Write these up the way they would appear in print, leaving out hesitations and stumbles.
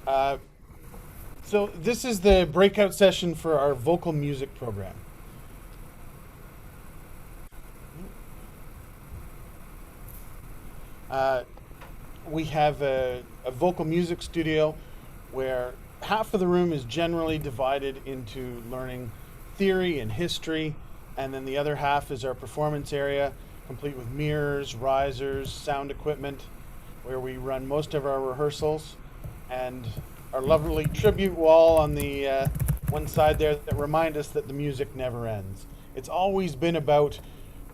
Uh, so this is the breakout session for our vocal music program. Uh, we have a vocal music studio where half of the room is generally divided into learning theory and history, and then the other half is our performance area, complete with mirrors, risers, sound equipment, where we run most of our rehearsals, and our lovely tribute wall on the one side there that remind us that the music never ends. It's always been about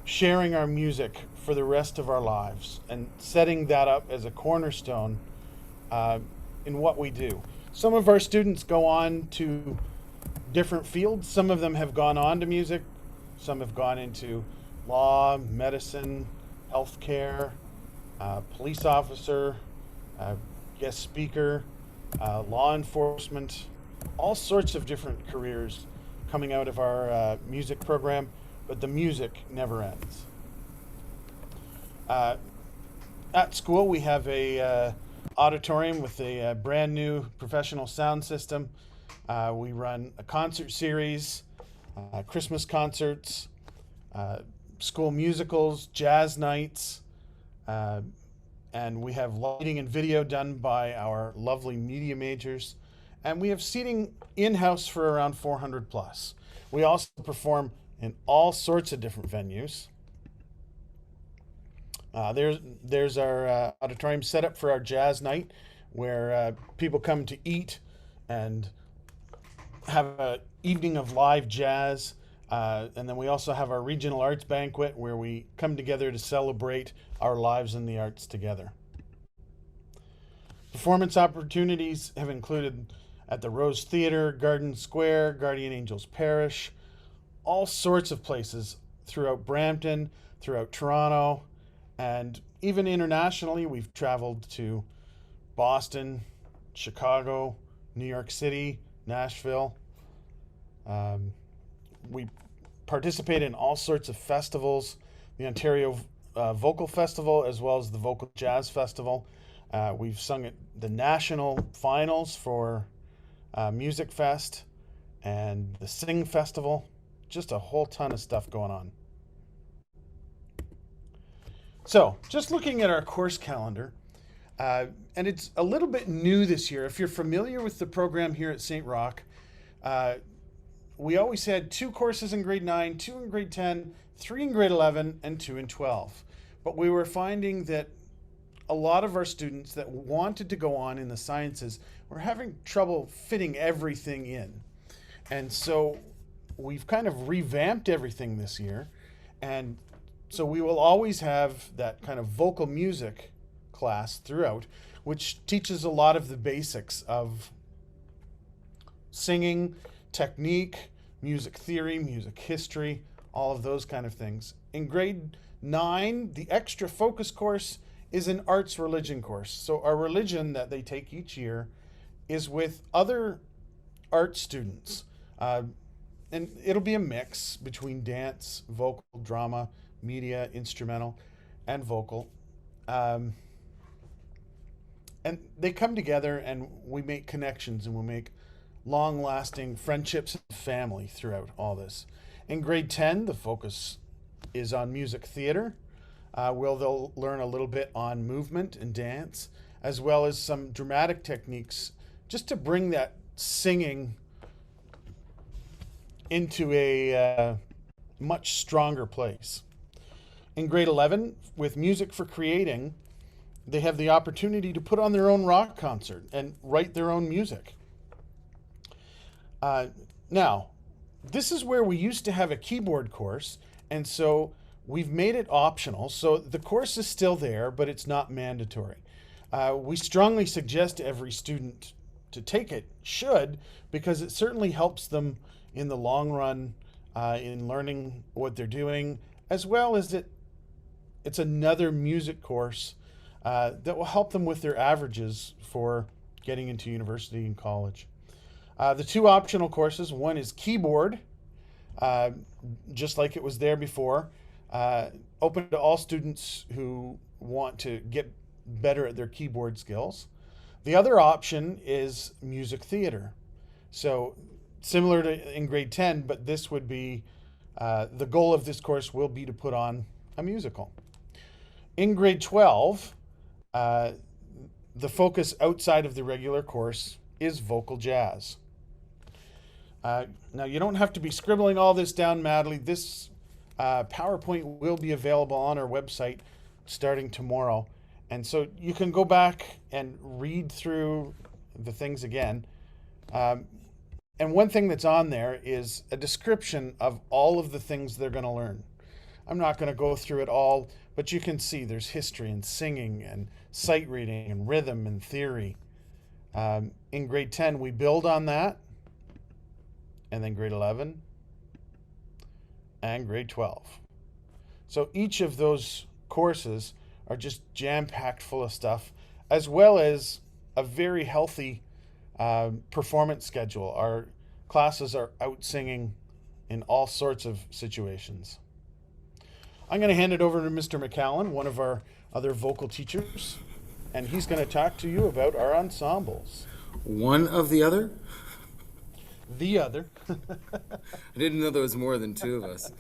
sharing our music for the rest of our lives and setting that up as a cornerstone uh, in what we do. Some of our students go on to different fields. Some of them have gone on to music. Some have gone into law, medicine, healthcare, police officer, guest speaker, law enforcement, all sorts of different careers coming out of our music program, but the music never ends. Uh, at school, we have a auditorium with a brand new professional sound system. We run a concert series, Christmas concerts, school musicals, jazz nights, uh, and we have lighting and video done by our lovely media majors. And we have seating in-house for around 400 plus. We also perform in all sorts of different venues. There's our auditorium set up for our jazz night, where people come to eat and have an evening of live jazz. And then we also have our regional arts banquet, where we come together to celebrate our lives in the arts together. Performance opportunities have included at the Rose Theatre, Garden Square, Guardian Angels Parish, all sorts of places throughout Brampton, throughout Toronto, and even internationally. We've traveled to Boston, Chicago, New York City, Nashville. We participate in all sorts of festivals, the Ontario Vocal Festival, as well as the Vocal Jazz Festival. We've sung at the national finals for Music Fest and the Sing Festival. Just a whole ton of stuff going on. So, just looking at our course calendar, and it's a little bit new this year. If you're familiar with the program here at St. Roch, we always had 2 courses in grade 9, 2 in grade 10, 3 in grade 11, and 2 in 12. But we were finding that a lot of our students that wanted to go on in the sciences were having trouble fitting everything in. And so we've kind of revamped everything this year. And so we will always have that kind of vocal music class throughout, which teaches a lot of the basics of singing, technique, music theory, music history, all of those kind of things. In grade 9, the extra focus course is an arts religion course. So our religion that they take each year is with other art students. And it'll be a mix between dance, vocal, drama, media, instrumental, and vocal. And they come together and we make connections and we make long lasting friendships and family throughout all this. In grade 10, the focus is on music theater, where they'll learn a little bit on movement and dance, as well as some dramatic techniques, just to bring that singing into a much stronger place. In grade 11, with Music for Creating, they have the opportunity to put on their own rock concert and write their own music. Now, this is where we used to have a keyboard course, and so we've made it optional. So the course is still there, but it's not mandatory. We strongly suggest every student to take it, should, because it certainly helps them in the long run in learning what they're doing, as well as it's another music course that will help them with their averages for getting into university and college. The 2 optional courses, one is keyboard, just like it was there before, open to all students who want to get better at their keyboard skills. The other option is music theater. So similar to in grade 10, but this would be the goal of this course will be to put on a musical. In grade 12, uh, the focus outside of the regular course is vocal jazz. Now, you don't have to be scribbling all this down madly. This PowerPoint will be available on our website starting tomorrow. And so you can go back and read through the things again. And one thing that's on there is a description of all of the things they're going to learn. I'm not going to go through it all, but you can see there's history and singing and sight reading and rhythm and theory. In grade 10, we build on that. And then grade 11 and grade 12. So each of those courses are just jam-packed full of stuff, as well as a very healthy performance schedule. Our classes are out singing in all sorts of situations. I'm going to hand it over to Mr. McCallan, one of our other vocal teachers, and he's going to talk to you about our ensembles. One of the other? The other. I didn't know there was more than two of us.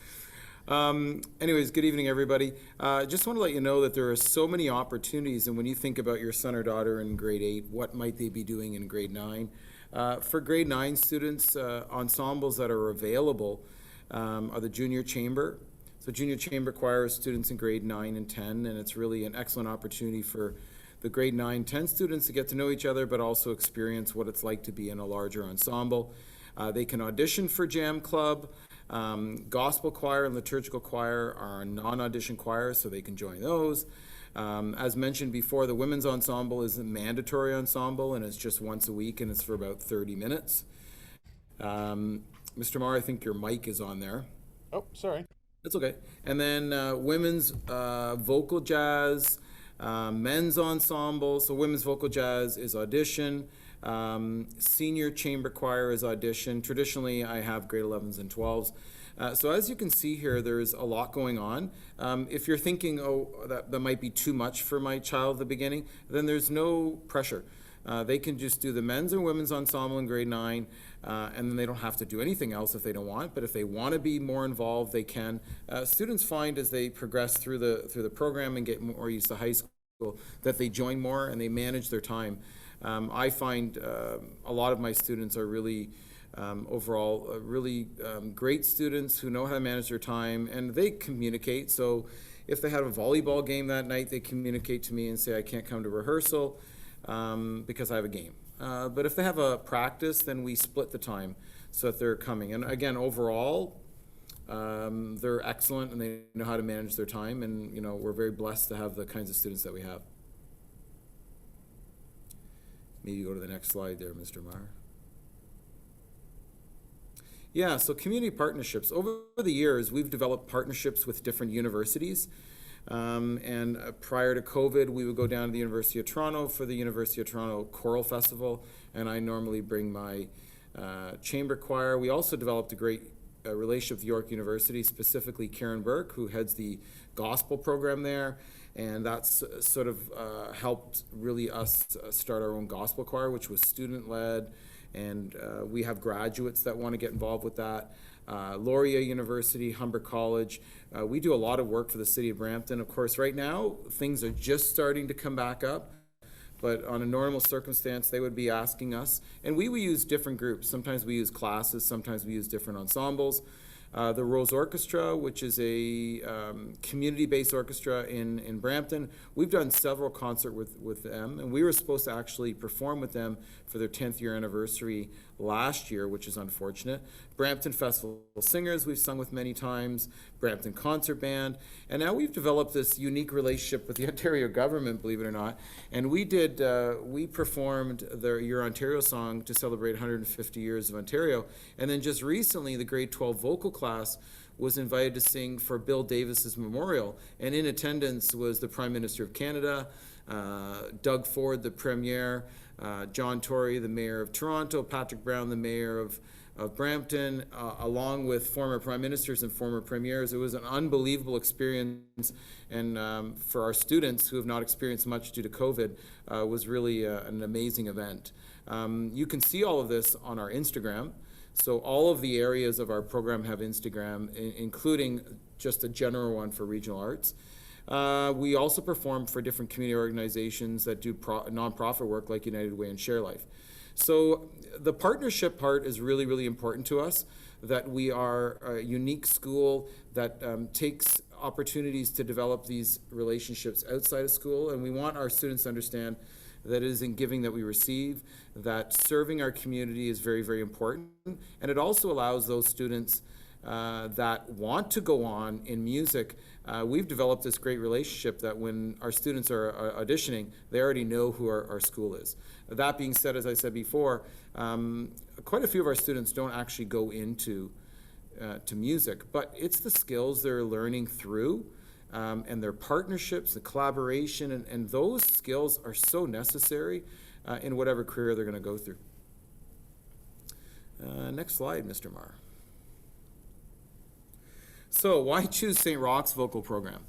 Anyways, good evening, everybody. Just want to let you know that there are so many opportunities, and when you think about your son or daughter in grade 8, what might they be doing in grade 9? For grade 9 students, ensembles that are available are the junior chamber. So junior chamber choir is students in grade 9 and 10, and it's really an excellent opportunity for the grade 9, 10 students to get to know each other, but also experience what it's like to be in a larger ensemble. They can audition for Jam Club. Gospel choir and liturgical choir are non-audition choirs, so they can join those. As mentioned before, the women's ensemble is a mandatory ensemble, and it's just once a week, and it's for about 30 minutes. Mr. Marr, I think your mic is on there. Oh, sorry. That's okay. And then women's vocal jazz, men's ensemble. So women's vocal jazz is audition. Senior chamber choir is audition. Traditionally, I have grade 11s and 12s. So as you can see here, there's a lot going on. If you're thinking, oh, that might be too much for my child at the beginning, then there's no pressure. They can just do the men's and women's ensemble in grade 9, and then they don't have to do anything else if they don't want. But if they want to be more involved, they can. Students find as they progress through the program and get more used to high school that they join more and they manage their time. I find a lot of my students are really, overall, really great students who know how to manage their time, and they communicate. So if they have a volleyball game that night, they communicate to me and say, I can't come to rehearsal because I have a game. But if they have a practice, then we split the time so that they're coming. And again, overall, they're excellent and they know how to manage their time, and we're very blessed to have the kinds of students that we have. Maybe go to the next slide there, Mr. Meyer. Yeah, so community partnerships. Over the years, we've developed partnerships with different universities. And prior to COVID, we would go down to the University of Toronto for the University of Toronto Choral Festival, and I normally bring my chamber choir. We also developed a great relationship with York University, specifically Karen Burke, who heads the gospel program there. And that's sort of helped really us start our own gospel choir, which was student-led, and we have graduates that want to get involved with that. Laurier University, Humber College, we do a lot of work for the city of Brampton. Of course, right now, things are just starting to come back up, but on a normal circumstance, they would be asking us, and we use different groups. Sometimes we use classes, sometimes we use different ensembles. The Rose Orchestra, which is a community-based orchestra in Brampton. We've done several concerts with them, and we were supposed to actually perform with them for their 10th year anniversary last year, which is unfortunate. Brampton Festival Singers, we've sung with many times, Brampton Concert Band, and now we've developed this unique relationship with the Ontario government, believe it or not, and we performed Your Ontario song to celebrate 150 years of Ontario, and then just recently the grade 12 vocal class was invited to sing for Bill Davis's memorial, and in attendance was the Prime Minister of Canada, Doug Ford, the Premier, John Tory, the Mayor of Toronto, Patrick Brown, the Mayor of of Brampton, along with former prime ministers and former premiers. It was an unbelievable experience, and for our students who have not experienced much due to COVID, was really an amazing event. You can see all of this on our Instagram. So all of the areas of our program have Instagram, including just a general one for regional arts. We also perform for different community organizations that do nonprofit work like United Way and Share Life. So the partnership part is really, really important to us, that we are a unique school that takes opportunities to develop these relationships outside of school, and we want our students to understand that it is in giving that we receive, that serving our community is very, very important, and it also allows those students that want to go on in music. We've developed this great relationship that when our students are auditioning, they already know who our school is. That being said, as I said before, quite a few of our students don't actually go into to music, but it's the skills they're learning through and their partnerships, the collaboration, and those skills are so necessary in whatever career they're going to go through. Next slide, Mr. Marr. So why choose St. Roch's vocal program?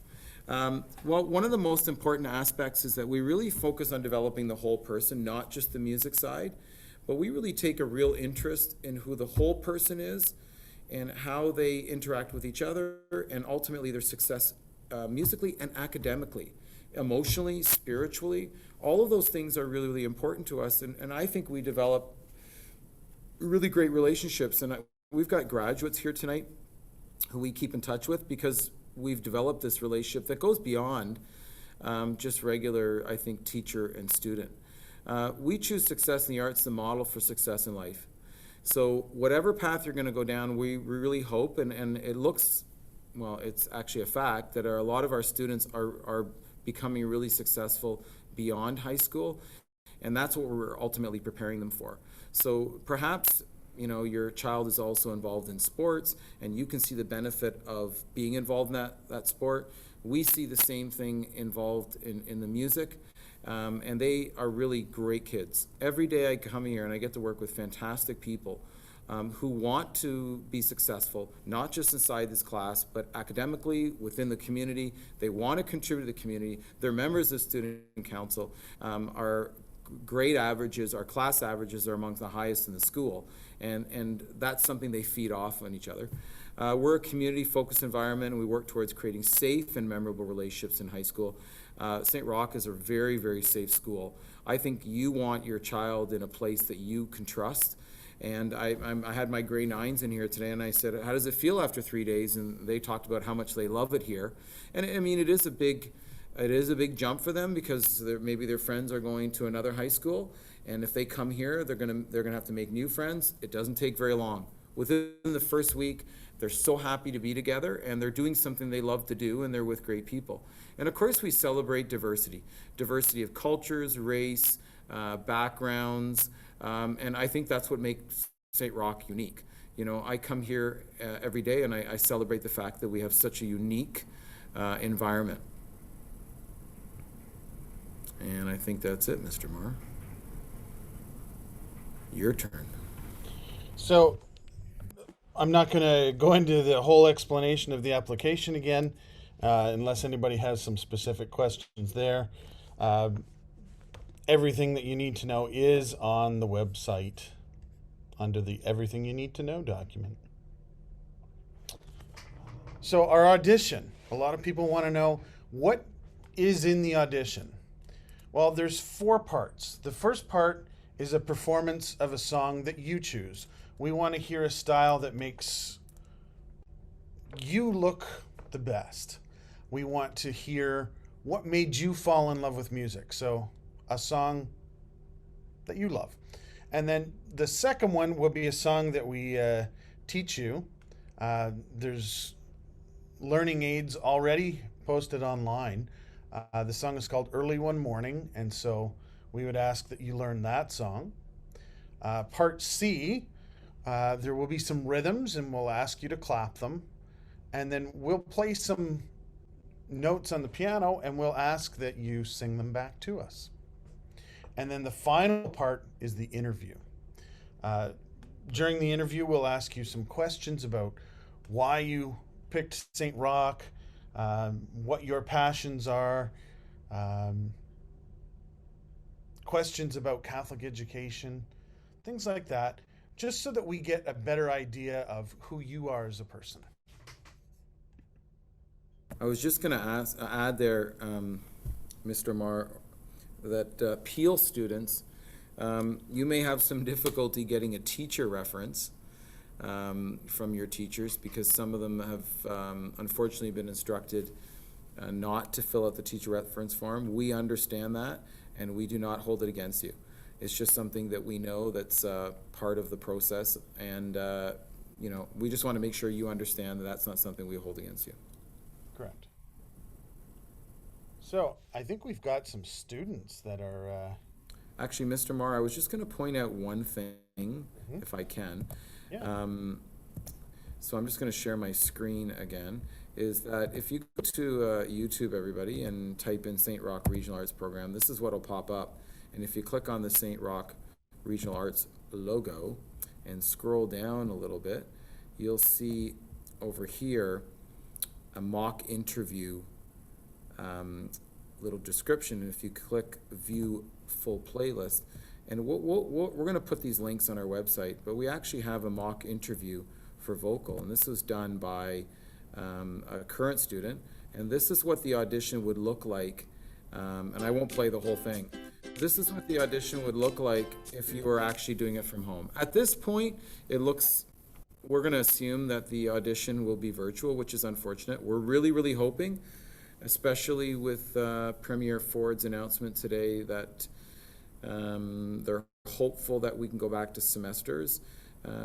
Well, one of the most important aspects is that we really focus on developing the whole person, not just the music side, but we really take a real interest in who the whole person is and how they interact with each other and ultimately their success musically and academically, emotionally, spiritually. All of those things are really, really important to us, and I think we develop really great relationships. And we've got graduates here tonight who we keep in touch with because we've developed this relationship that goes beyond just regular, I think, teacher and student. We choose success in the arts, the model for success in life. So whatever path you're going to go down, we really hope, and it looks, well, it's actually a fact that a lot of our students are becoming really successful beyond high school, and that's what we're ultimately preparing them for. So perhaps, you know, your child is also involved in sports and you can see the benefit of being involved in that sport. We see the same thing involved in the music, and they are really great kids. Every day I come here and I get to work with fantastic people who want to be successful, not just inside this class, but academically, within the community. They want to contribute to the community. They're members of student council. Our grade averages, our class averages are among the highest in the school, and that's something they feed off on each other. We're a community-focused environment, and we work towards creating safe and memorable relationships in high school. St. Roch is a very, very safe school. I think you want your child in a place that you can trust. And I had my grade 9s in here today, and I said, how does it feel after 3 days? And they talked about how much they love it here. And I mean, it is a big jump for them because maybe their friends are going to another high school, and if they come here, they're gonna have to make new friends. It doesn't take very long. Within the first week, they're so happy to be together, and they're doing something they love to do, and they're with great people. And of course, we celebrate diversity of cultures, race, backgrounds, and I think that's what makes St. Roch unique. You know, I come here every day, and I celebrate the fact that we have such a unique environment. And I think that's it, Mr. Marr. Your turn. So I'm not going to go into the whole explanation of the application again, unless anybody has some specific questions there. Everything that you need to know is on the website under the Everything You Need to Know document. So our audition, a lot of people want to know what is in the audition. Well, there's 4 parts. The first part is a performance of a song that you choose. We want to hear a style that makes you look the best. We want to hear what made you fall in love with music. So a song that you love. And then the second one will be a song that we teach you. There's learning aids already posted online. The song is called Early One Morning, and so we would ask that you learn that song. Part C, there will be some rhythms, and we'll ask you to clap them. And then we'll play some notes on the piano, and we'll ask that you sing them back to us. And then the final part is the interview. During the interview, we'll ask you some questions about why you picked St. Rock, what your passions are, um, questions about Catholic education, things like that, just so that we get a better idea of who you are as a person. I was just going to add there, Mr. Marr, that Peel students, you may have some difficulty getting a teacher reference from your teachers, because some of them have unfortunately been instructed not to fill out the teacher reference form. We understand that, and we do not hold it against you. It's just something that we know that's part of the process, and we just want to make sure you understand that that's not something we hold against you. Correct. So I think we've got some students that are. Actually, Mr. Marr, I was just going to point out one thing, if I can. Yeah. So I'm just going to share my screen again, is that if you go to YouTube, everybody, and type in St. Rock Regional Arts Program, this is what will pop up. And if you click on the St. Rock Regional Arts logo and scroll down a little bit, you'll see over here a mock interview little description. And if you click View Full Playlist, and we're going to put these links on our website, but we actually have a mock interview for vocal, and this was done by a current student, and this is what the audition would look like, and I won't play the whole thing. This is what the audition would look like if you were actually doing it from home. At this point, we're going to assume that the audition will be virtual, which is unfortunate. We're really, really hoping, especially with Premier Ford's announcement today, that they're hopeful that we can go back to semesters.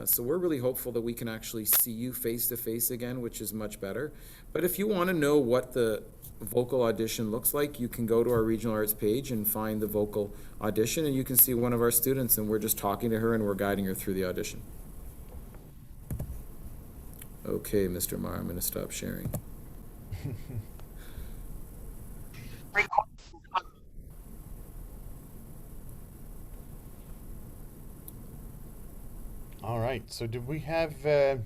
So we're really hopeful that we can actually see you face to face again, which is much better. But if you want to know what the vocal audition looks like, you can go to our regional arts page and find the vocal audition, and you can see one of our students, and we're just talking to her and we're guiding her through the audition. Okay, Mr. Marr, I'm going to stop sharing. All right. So did we have a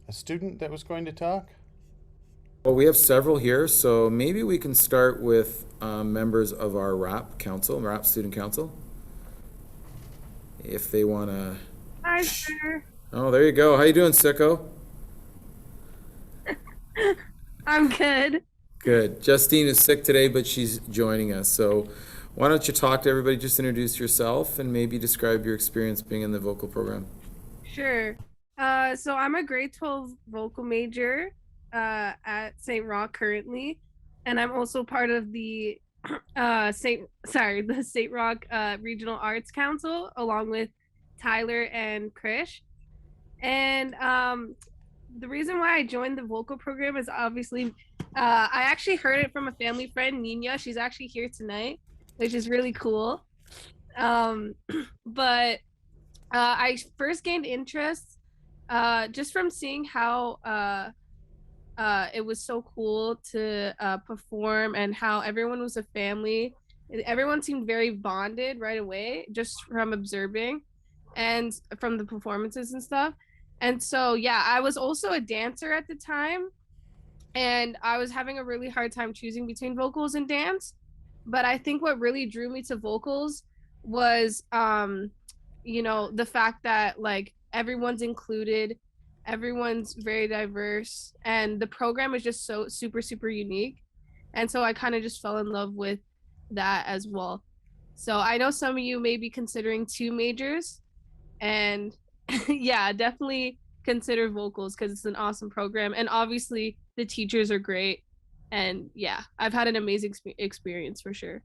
student that was going to talk? Well, we have several here, so maybe we can start with members of our RAP Council, RAP Student Council, if they want to. Hi, sir. Oh, there you go. How you doing, sicko? I'm good. Good. Justine is sick today, but she's joining us. So why don't you talk to everybody, just introduce yourself, and maybe describe your experience being in the vocal program. Sure. So I'm a grade 12 vocal major at St. Rock currently, and I'm also part of the St. Rock Regional Arts Council along with Tyler and Krish. And the reason why I joined the vocal program is obviously I actually heard it from a family friend, Nina. She's actually here tonight, which is really cool. But I first gained interest just from seeing how it was so cool to perform, and how everyone was a family. Everyone seemed very bonded right away, just from observing and from the performances and stuff. And so, yeah, I was also a dancer at the time, and I was having a really hard time choosing between vocals and dance. But I think what really drew me to vocals was, the fact that like everyone's included, everyone's very diverse, and the program is just so super, super unique. And so I kind of just fell in love with that as well. So I know some of you may be considering two majors, and yeah, definitely consider vocals because it's an awesome program, and obviously the teachers are great, and yeah, I've had an amazing experience for sure.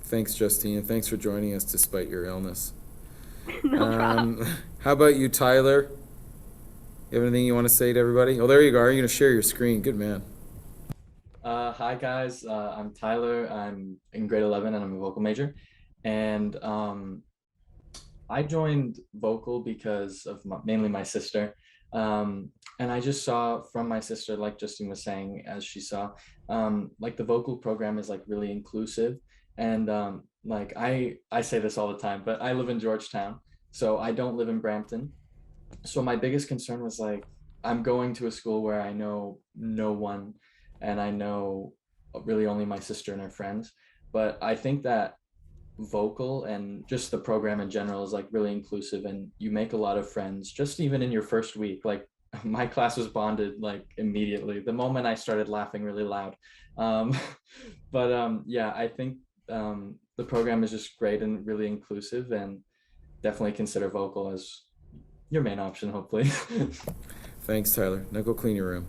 Thanks, Justine, and thanks for joining us despite your illness. No problem. How about you, Tyler? You have anything you want to say to everybody? Oh, there you go. Are you going to share your screen? Good man. Hi guys, I'm Tyler. I'm in grade 11 and I'm a vocal major. And I joined vocal because of mainly my sister. And I just saw from my sister, like Justine was saying, as she saw, like the vocal program is like really inclusive. And like I say this all the time, but I live in Georgetown. So I don't live in Brampton. So my biggest concern was like, I'm going to a school where I know no one and I know really only my sister and her friends. But I think that vocal and just the program in general is like really inclusive, and you make a lot of friends just even in your first week. Like my class was bonded like immediately the moment I started laughing really loud. um, yeah, I think the program is just great and really inclusive, and definitely consider vocal as your main option, hopefully. Thanks, Tyler. Now go clean your room.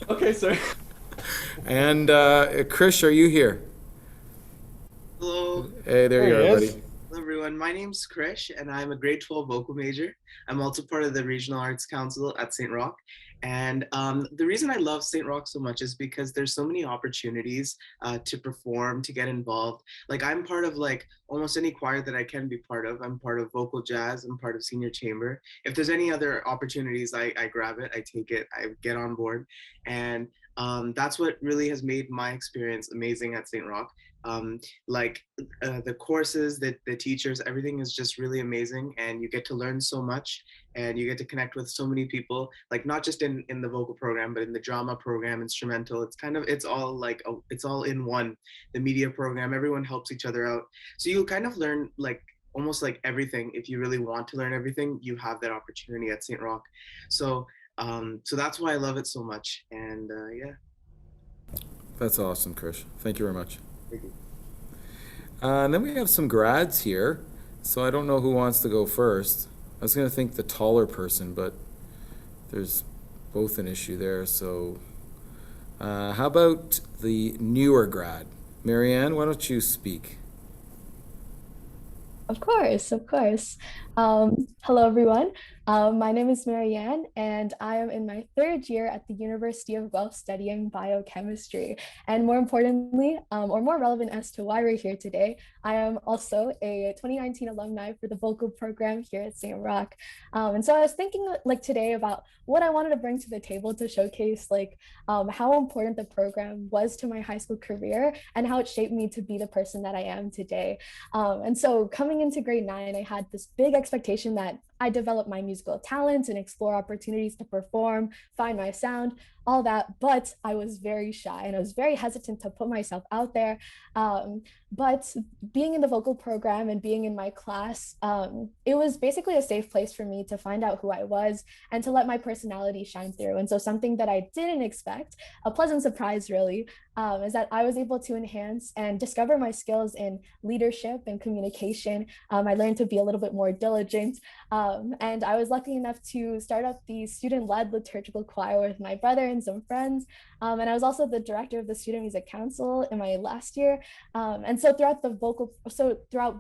Okay, sorry. And Krish, are you here? Hello, Hey, there There you he are, is. buddy. hello everyone. My name's Krish, and I'm a grade 12 vocal major. I'm also part of the Regional Arts Council at St. Rock. And the reason I love St. Rock so much is because there's so many opportunities to perform, to get involved. Like I'm part of like almost any choir that I can be part of. I'm part of vocal jazz. I'm part of senior chamber. If there's any other opportunities, I grab it. I take it. I get on board, and that's what really has made my experience amazing at St. Rock. Um, like the courses, the teachers, everything is just really amazing, and you get to learn so much, and you get to connect with so many people, like not just in the vocal program but in the drama program, instrumental. It's kind of, it's all like it's all in one. The media program, everyone helps each other out, so you kind of learn like almost like everything. If you really want to learn everything, you have that opportunity at St. Rock. So so that's why I love it so much. And yeah. That's awesome, Krish. Thank you very much. Thank you. And then we have some grads here, so I don't know who wants to go first. I was going to think the taller person, but there's both an issue there. So how about the newer grad? Marianne, why don't you speak? Of course, of course. Hello, everyone. My name is Marianne, and I am in my third year at the University of Guelph studying biochemistry. And more importantly, or more relevant as to why we're here today, I am also a 2019 alumni for the vocal program here at St. Rock. And so I was thinking like today about what I wanted to bring to the table to showcase like how important the program was to my high school career and how it shaped me to be the person that I am today. And so coming into grade 9, I had this big expectation that I develop my musical talents and explore opportunities to perform, find my sound, all that. But I was very shy and I was very hesitant to put myself out there. But being in the vocal program and being in my class, it was basically a safe place for me to find out who I was and to let my personality shine through. And so something that I didn't expect, a pleasant surprise really, is that I was able to enhance and discover my skills in leadership and communication. I learned to be a little bit more diligent. And I was lucky enough to start up the student-led liturgical choir with my brother and some friends. And I was also the director of the Student Music Council in my last year. And so throughout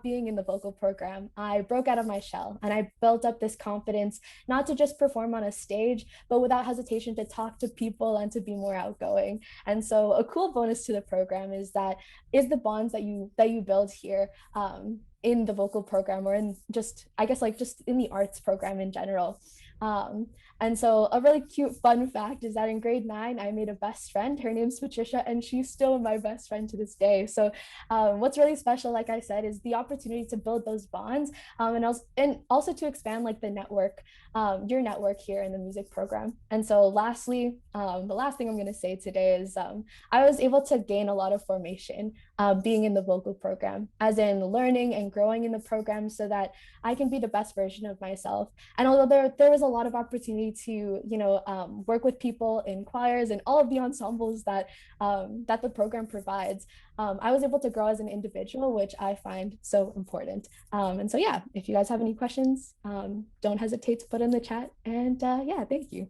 being in the vocal program, I broke out of my shell and I built up this confidence, not to just perform on a stage, but without hesitation to talk to people and to be more outgoing. And so a cool bonus to the program is the bonds that you build here in the vocal program, or in just, I guess, like just in the arts program in general. Um, and so a really cute fun fact is that in grade 9, I made a best friend. Her name's Patricia, and she's still my best friend to this day. So what's really special, like I said, is the opportunity to build those bonds, and also to expand like the network, your network here in the music program. And so lastly, the last thing I'm going to say today is I was able to gain a lot of formation being in the vocal program, as in learning and growing in the program so that I can be the best version of myself. And although there was a lot of opportunity to, work with people in choirs and all of the ensembles that the program provides, I was able to grow as an individual, which I find so important. And so, yeah, if you guys have any questions, don't hesitate to put in the chat. And yeah, thank you.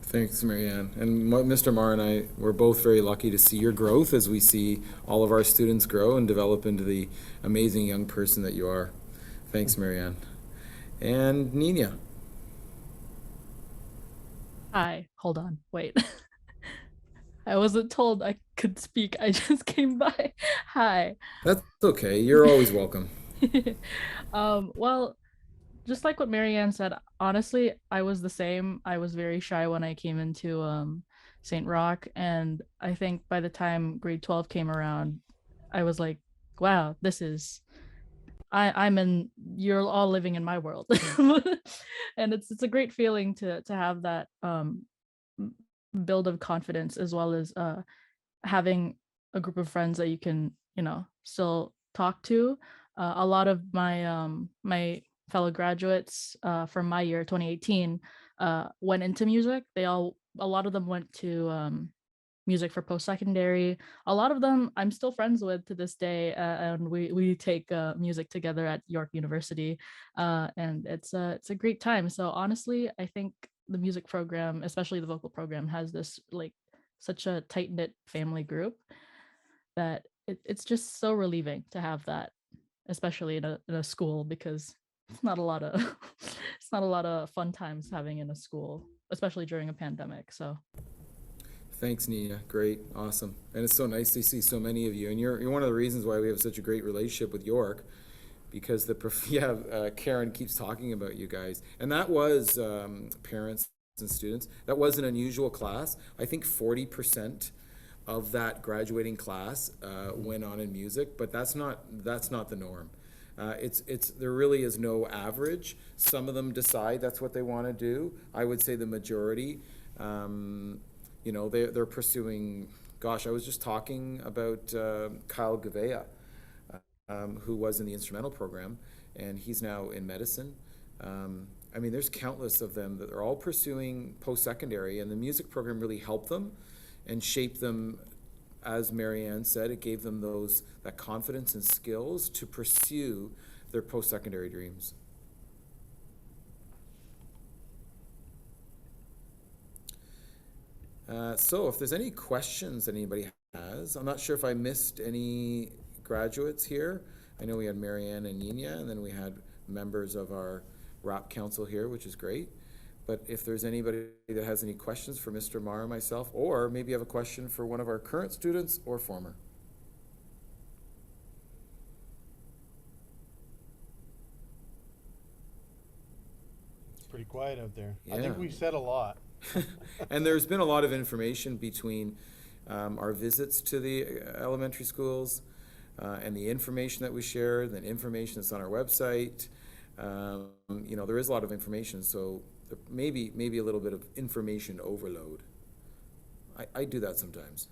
Thanks, Marianne. And Mr. Marr and I, we're both very lucky to see your growth as we see all of our students grow and develop into the amazing young person that you are. Thanks, Marianne. And Nina. Hi, hold on, wait. I wasn't told I could speak. I just came by. Hi. That's okay. You're always welcome. Well, just like what Marianne said, honestly, I was the same. I was very shy when I came into St. Rock, and I think by the time grade 12 came around, I was like wow, this is you're all living in my world. And it's a great feeling to have that build of confidence, as well as having a group of friends that you can, still talk to. A lot of my fellow graduates from my year 2018 went into music. A lot of them went to music for post-secondary. A lot of them I'm still friends with to this day, and we take music together at York University, and it's a great time. So honestly, I think the music program, especially the vocal program, has this like such a tight-knit family group that it's just so relieving to have that, especially in a school, because it's not a lot of it's not a lot of fun times having in a school, especially during a pandemic. So Thanks, Nia. Great, awesome, and it's so nice to see so many of you. And you're one of the reasons why we have such a great relationship with York, because Karen keeps talking about you guys, and that was parents and students. That was an unusual class. I think 40% of that graduating class went on in music, but that's not the norm. There really is no average. Some of them decide that's what they want to do. I would say the majority. They're pursuing, gosh, I was just talking about Kyle Gavea, who was in the instrumental program, and he's now in medicine. There's countless of them that are all pursuing post-secondary, and the music program really helped them and shaped them. As Marianne said, it gave them that confidence and skills to pursue their post-secondary dreams. So if there's any questions that anybody has, I'm not sure if I missed any graduates here. I know we had Marianne and Nina, and then we had members of our RAP council here, which is great. But if there's anybody that has any questions for Mr. Marr or myself, or maybe you have a question for one of our current students or former. It's pretty quiet out there. Yeah. I think we said a lot. And there's been a lot of information between our visits to the elementary schools and the information that we shared, and the information that's on our website. There is a lot of information, so maybe a little bit of information overload. I do that sometimes.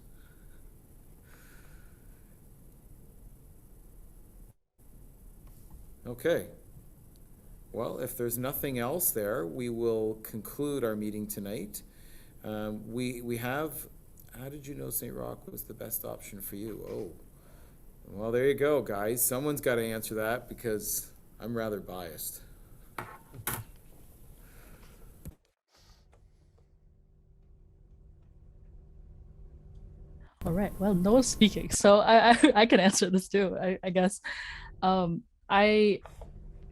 Okay. Well, if there's nothing else there, we will conclude our meeting tonight. We have, how did you know St. Roch was the best option for you? Oh, well, there you go, guys. Someone's got to answer that, because I'm rather biased. all right, well, no one's speaking, so I can answer this too, I guess. I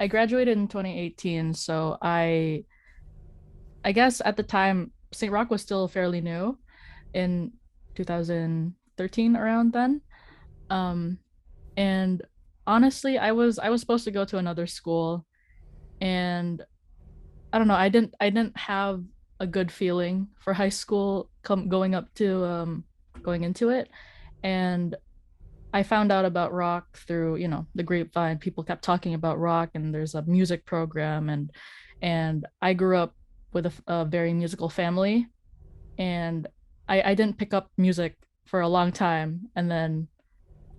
graduated in 2018, so I guess at the time St. Roch was still fairly new in 2013, around then. And honestly, I was supposed to go to another school, and I don't know, I didn't have a good feeling for high school going into it. And I found out about rock through, the grapevine. People kept talking about rock, and there's a music program, and I grew up with a very musical family, and I didn't pick up music for a long time. And then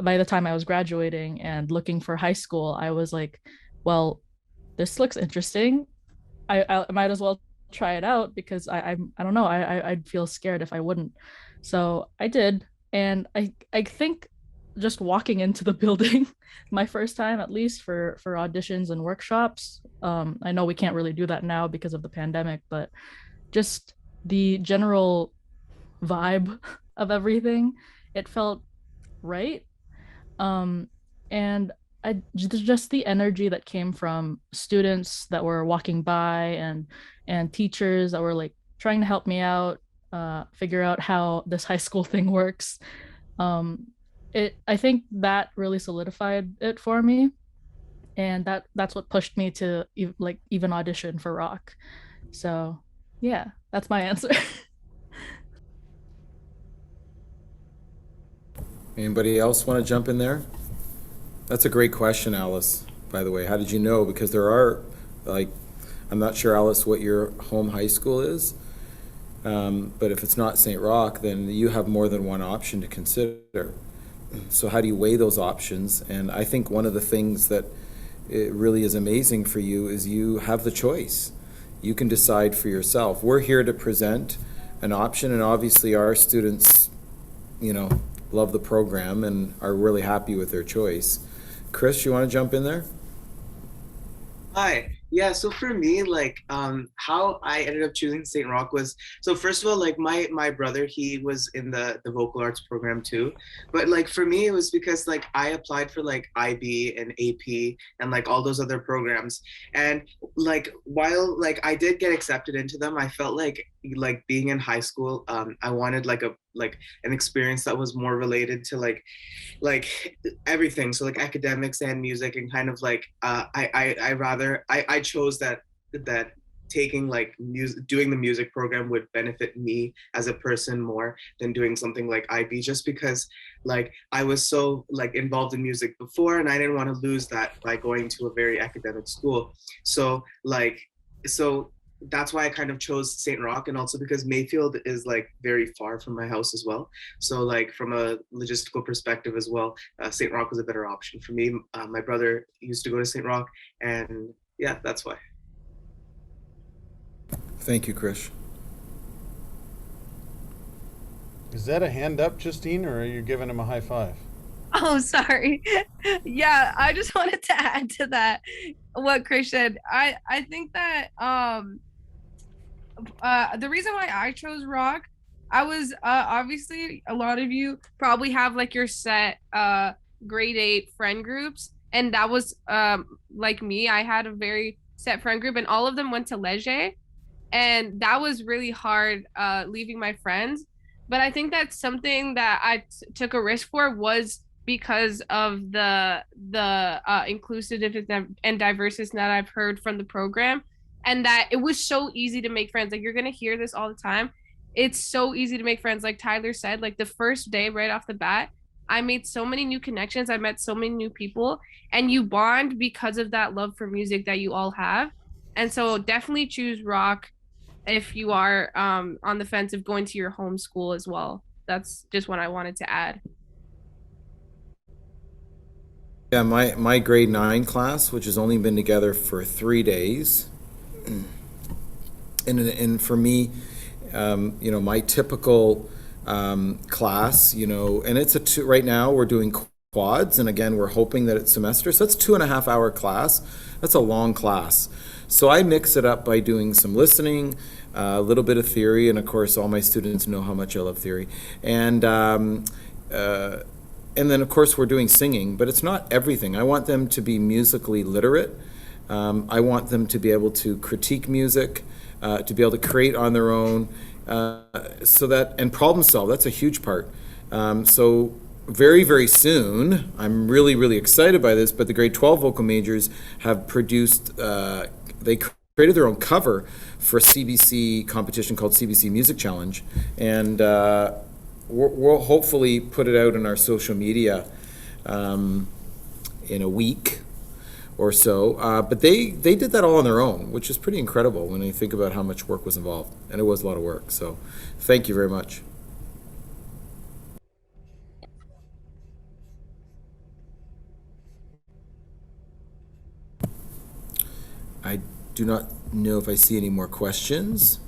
by the time I was graduating and looking for high school, I was like, well, this looks interesting. I might as well try it out, because I don't know, I'd feel scared if I wouldn't. So I did, and I think just walking into the building my first time, at least for auditions and workshops, I know we can't really do that now because of the pandemic, but just the general vibe of everything, it felt right. And just the energy that came from students that were walking by, and teachers that were like trying to help me out, figure out how this high school thing works. I think that really solidified it for me, and that's what pushed me to even audition for rock. So yeah, that's my answer. Anybody else want to jump in there? That's a great question, Alice, by the way. How did you know? Because there are, like, I'm not sure, Alice, what your home high school is. But if it's not St. Roch, then you have more than one option to consider. So how do you weigh those options? And I think one of the things that it really is amazing for you is you have the choice. You can decide for yourself. We're here to present an option, and obviously our students, you know, love the program and are really happy with their choice. Chris, you want to jump in there? Hi. Yeah, so for me, like how I ended up choosing St. Roch was, so first of all, like my brother, he was in the vocal arts program too. But like for me, it was because like I applied for like IB and AP and like all those other programs. And like while like I did get accepted into them, I felt like being in high school, I wanted like an experience that was more related to like everything, so like academics and music, and kind of like I chose that taking like music, doing the music program would benefit me as a person more than doing something like IB, just because like I was so like involved in music before and I didn't want to lose that by going to a very academic school. So that's why I kind of chose St. Roch, and also because Mayfield is like very far from my house as well. So like from a logistical perspective as well, St. Roch was a better option for me. My brother used to go to St. Roch, and yeah, that's why. Thank you, Chris. Is that a hand up, Justine, or are you giving him a high five? Oh, sorry. Yeah, I just wanted to add to that what Chris said. I think that the reason why I chose rock, I was obviously a lot of you probably have like your set grade 8 friend groups, and that was like me. I had a very set friend group, and all of them went to Leger, and that was really hard leaving my friends. But I think that's something that I took a risk for, was because of the inclusiveness and diversity that I've heard from the program, and that it was so easy to make friends. Like, you're gonna hear this all the time. It's so easy to make friends. Like Tyler said, like the first day right off the bat, I made so many new connections. I met so many new people, and you bond because of that love for music that you all have. And so definitely choose rock if you are on the fence of going to your home school as well. That's just what I wanted to add. Yeah, my grade 9 class, which has only been together for 3 days, and for me, you know, my typical class, you know, and it's right now we're doing quads, and again, we're hoping that it's semester, so that's 2.5 hour class. That's a long class. So I mix it up by doing some listening, a little bit of theory, and of course, all my students know how much I love theory, and then, of course, we're doing singing, but it's not everything. I want them to be musically literate. I want them to be able to critique music, to be able to create on their own, and problem solve. That's a huge part. So very, very soon, I'm really, really excited by this, but the grade 12 vocal majors have produced, they created their own cover for a CBC competition called CBC Music Challenge, and we'll hopefully put it out in our social media in a week or so. But they did that all on their own, which is pretty incredible when you think about how much work was involved. And it was a lot of work. So thank you very much. I do not know if I see any more questions.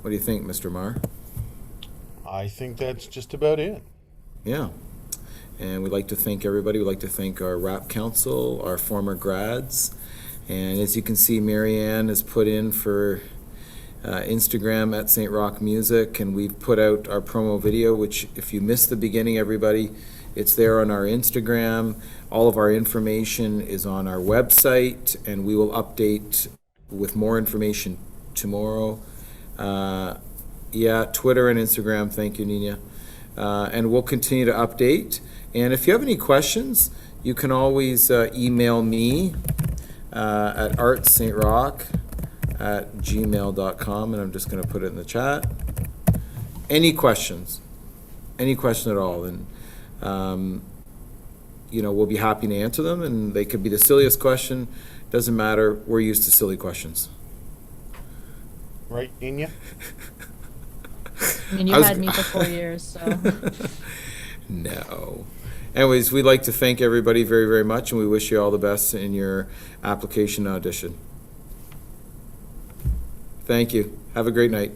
What do you think, Mr. Marr? I think that's just about it. Yeah. And we'd like to thank everybody. We'd like to thank our RAP Council, our former grads. And as you can see, Marianne has put in for Instagram at St. Roch Music, and we've put out our promo video, which if you missed the beginning, everybody, it's there on our Instagram. All of our information is on our website, and we will update with more information tomorrow. Yeah, Twitter and Instagram. Thank you, Nina. And we'll continue to update. And if you have any questions, you can always email me at artsstroch@gmail.com, and I'm just going to put it in the chat. Any questions? any question at all. And, you know, we'll be happy to answer them, and they could be the silliest question. Doesn't matter. We're used to silly questions. Right, Inya? I mean, you had me for 4 years, so. No. Anyways, we'd like to thank everybody very, very much, and we wish you all the best in your application audition. Thank you. Have a great night.